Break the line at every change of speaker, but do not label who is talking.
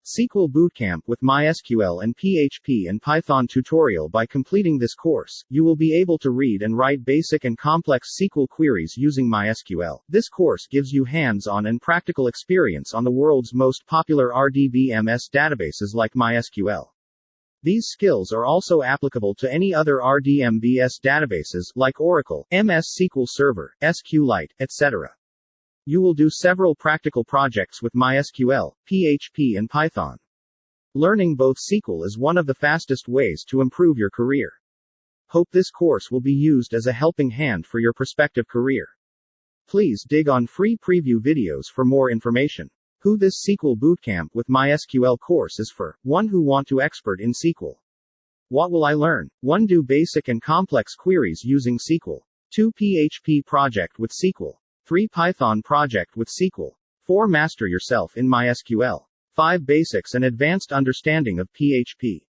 SQL Bootcamp with MySQL and PHP and Python tutorial. By completing this course, you will be able to read and write basic and complex SQL queries using MySQL. This course gives you hands-on and practical experience on the world's most popular RDBMS databases like MySQL. These skills are also applicable to any other RDBMS databases like Oracle, MS SQL Server, SQLite, etc. You will do several practical projects with MySQL, PHP and Python. Learning both SQL is one of the fastest ways to improve your career. Hope this course will be used as a helping hand for your prospective career. Please dig on free preview videos for more information. Who this SQL Bootcamp with MySQL course is for: 1. Who want to expert in SQL. What will I learn? 1. Do basic and complex queries using SQL. 2. PHP project with SQL. 3. Python project with SQL. 4. Master yourself in MySQL. 5. Basics and advanced understanding of PHP.